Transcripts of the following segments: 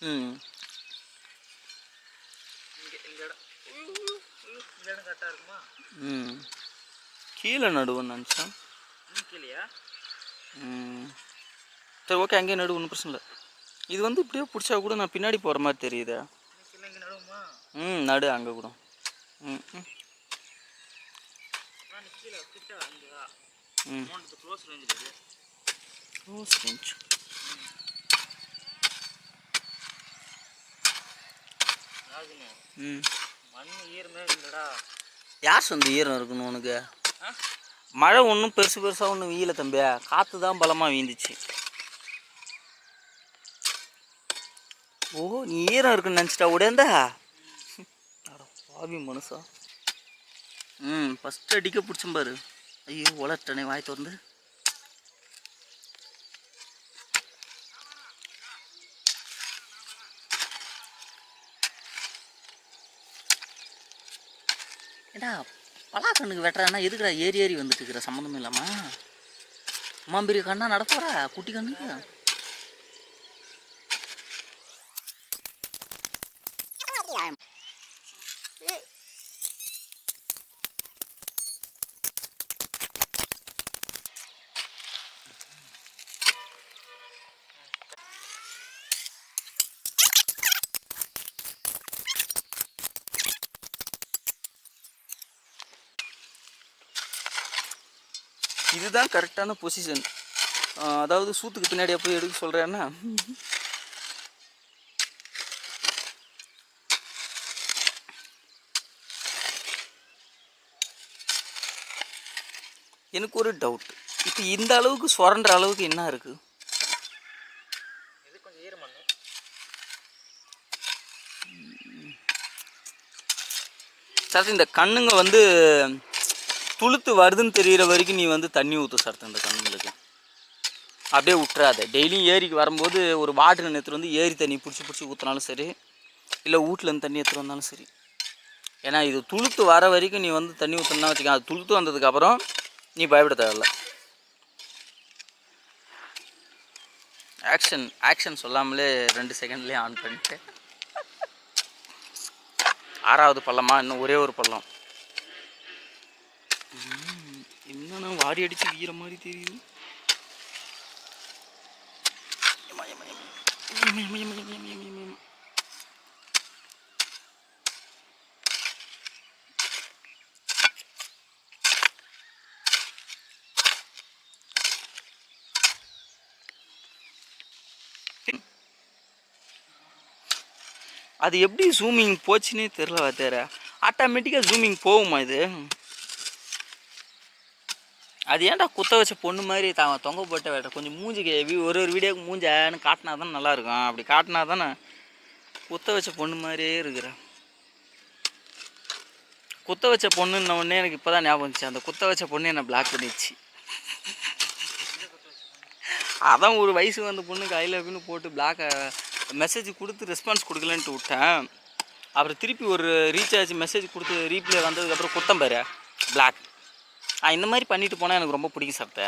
ம். இந்த இடம் கரெக்டாக இருக்குமா? ம். கீழே நடுவோன்னு நினச்சேன். கீழேயா? சரி, ஓகே, அங்கேயே நடுவு, ஒன்றும் பிரச்சனை இல்லை. இது வந்து இப்படியே பிடிச்சா கூட நான் பின்னாடி போகிற மாதிரி தெரியுதே. இங்கே நடுவுமா? நடு அங்கே கூட. ம் ம் கீழே கிட்ட அங்கே க்ளோஸ் ரேஞ்ச் இருக்குது. Close range. மண் ஈரமே இல்லைடா. யார் சொந்த ஈரம் இருக்கணும் உனக்கு? மழை ஒன்றும் பெருசாக ஒன்றும் வீயல தம்பியா, காற்று தான் பலமாக வீந்துச்சு. ஓ, நீ ஈரம் இருக்குன்னு நினச்சிட்டா உடேந்தா பாவி மனுஷா. ஃபஸ்ட்டு அடிக்க பிடிச்சும் பாரு. ஐயோ, உலட்டனே வாய் திறந்து. ஏடா பலாக்கண்ணுக்கு வெட்டுறான்னா எதுக்குடா ஏறி ஏறி வந்துட்டு இருக்கிற சம்மந்தம் இல்லாமல்? அம்மா பெரிய கண்ணா நடப்போறா குட்டி கண்ணுக்கு. இதுதான் கரெக்டான பொசிஷன். அதாவது சூத்துக்கு பின்னாடியே போய் எடுக்க சொல்கிறேன்னா, எனக்கு ஒரு டவுட். இப்போ இந்த அளவுக்கு சுரண்ட அளவுக்கு என்ன இருக்குது? சார், இந்த கண்ணுங்க வந்து துளுத்து வருதுன்னு தெரிகிற வரைக்கும் நீ வந்து தண்ணி ஊற்று சார். இந்த கண்ணுங்களுக்கு அப்படியே விட்டுறாத. டெய்லியும் ஏரிக்கு வரும்போது ஒரு வாட்டர் எடுத்துகிட்டு வந்து ஏரி தண்ணி பிடிச்சி ஊற்றினாலும் சரி, இல்லை வீட்டிலேருந்து தண்ணி எடுத்துகிட்டு வந்தாலும் சரி. ஏன்னா இது துளுத்து வர வரைக்கும் நீ வந்து தண்ணி ஊற்றினா வச்சுக்க, அது துளுத்து வந்ததுக்கப்புறம் நீ பயப்பட தேவையில்ல. ஆக்ஷன் சொல்லாமலே 2 செகண்ட்லேயே ஆன் பண்ணிட்டு. 6வது பள்ளமா? இன்னும் ஒரே ஒரு பள்ளம். என்னன்னா வாரி அடிச்சு வீர மாதிரி தெரியுது. அது எப்படி ஜூமிங் போச்சுன்னே தெரில வாத்தியார. ஆட்டோமேட்டிக்காக ஜூமிங் போகுமா இது? அது ஏன்டா குத்த வச்ச பொண்ணு மாதிரி தொங்க போட்ட வேட்ட கொஞ்சம் மூஞ்சிக்கு ஒரு வீடியோக்கு மூஞ்சான்னு காட்டினா தானே நல்லாயிருக்கும். அப்படி காட்டினா தானே. குத்த வச்ச பொண்ணு மாதிரியே இருக்கிற. குத்த வச்ச பொண்ணுன்ன உடனே எனக்கு இப்போ தான் ஞாபகம் வந்துச்சு. அந்த குத்த வச்ச பொண்ணு என்னை பிளாக் பண்ணிடுச்சு. அதான் ஒரு வயசு வந்த பொண்ணுக்கு ஐ லவ்னு போட்டு பிளாக் மெசேஜ் கொடுத்து ரெஸ்பான்ஸ் கொடுக்கலன்ட்டு விட்டேன். அப்புறம் திருப்பி ஒரு ரீசார்ஜ் மெசேஜ் கொடுத்து ரீப்ளே வந்ததுக்கப்புறம் குத்தம் பாரு பிளாக். இந்த மாதிரி பண்ணிட்டு போனால் எனக்கு ரொம்ப பிடிக்கும் சாப்பிட்ட.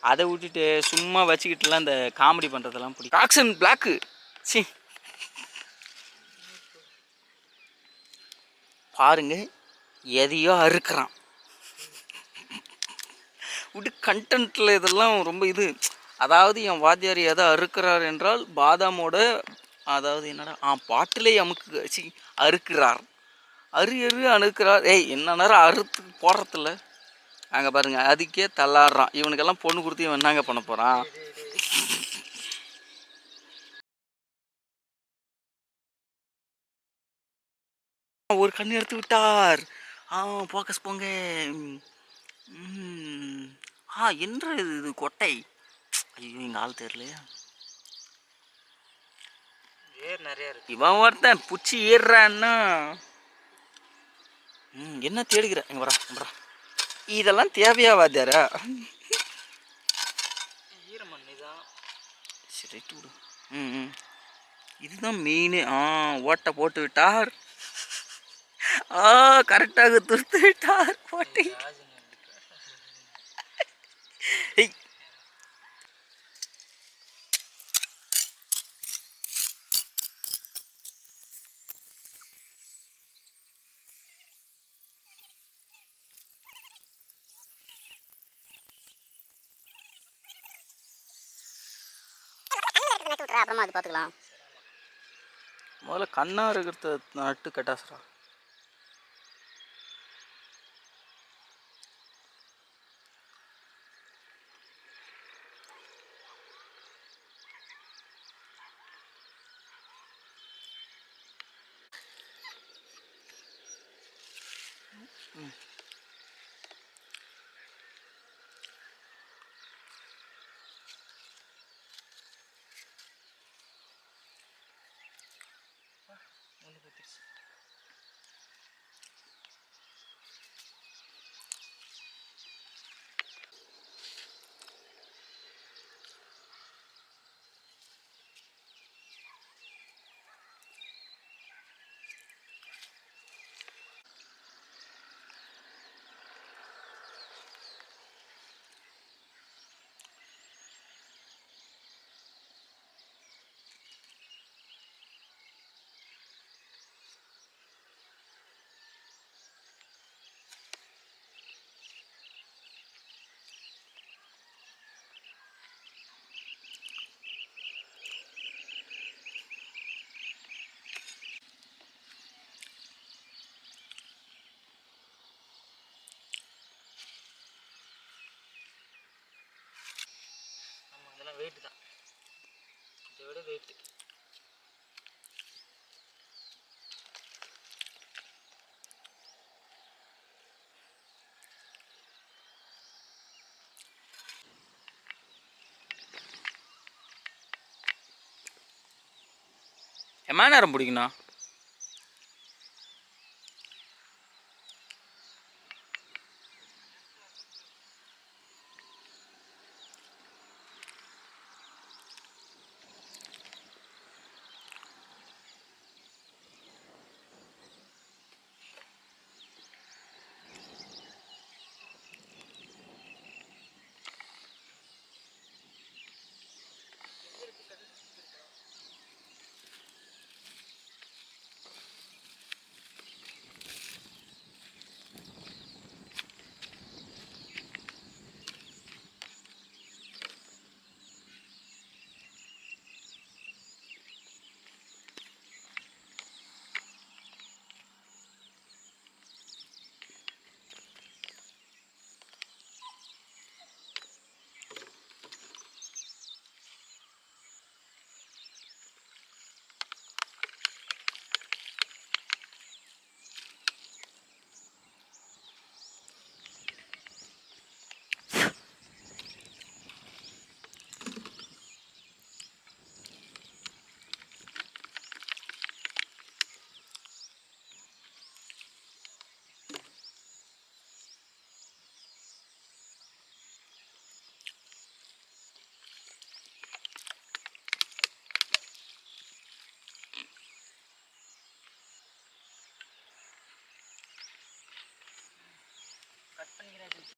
அதை விட்டுட்டு சும்மா வச்சுக்கிட்டுலாம் இந்த காமெடி பண்ணுறதெல்லாம் பிடிக்கும். ஆக்ஷன் பிளாக்கு சி பாருங்க, எதையோ அறுக்கிறான் விட்டு கண்டென்ட்டில் இதெல்லாம் ரொம்ப இது. அதாவது என் வாத்தியார் எதை அறுக்கிறார் என்றால் பாதாமோட, அதாவது என்னடா பாட்டிலே அமுக்கு அறுக்கிறார். அறுக்கிறார். என்ன நேரம் அறுத்து போடுறதில்ல. அங்கே பாருங்க, அதுக்கே தள்ளாடுறான். இவனுக்கெல்லாம் பொண்ணு கொடுத்து இவன் என்னங்க பண்ண போகிறான்? ஒரு கண்ணு எடுத்து விட்டார். ஃபோக்கஸ் போங்க. என்ன இது கொட்டை? ஐயோ, எங்கள் ஆள் தெரியலையா? ஏர் நிறைய இருக்கு. இவன் ஒருத்தன் புச்சி ஏறுறான்னா என்ன தேடுகிற? இங்கே வரா. இதெல்லாம் தேவையா வாத்தியாரா? ஈரமண்ணி தான். சரி விடு. இதுதான் மெயினு. ஓட்டை போட்டு விட்டார். கரெக்டாக துருத்து விட்டார் போட்டி. நட்டு விட்றா, அப்புறமா அது பார்த்துக்கலாம். முதல்ல கண்ணா இருக்கிறத நட்டு கட்டாசுரா. ஆமாம், அதெல்லாம் வெயிட்டு தான், இதை விட வெயிட்டு. எம்மா நேரம் பிடிக்கணும்.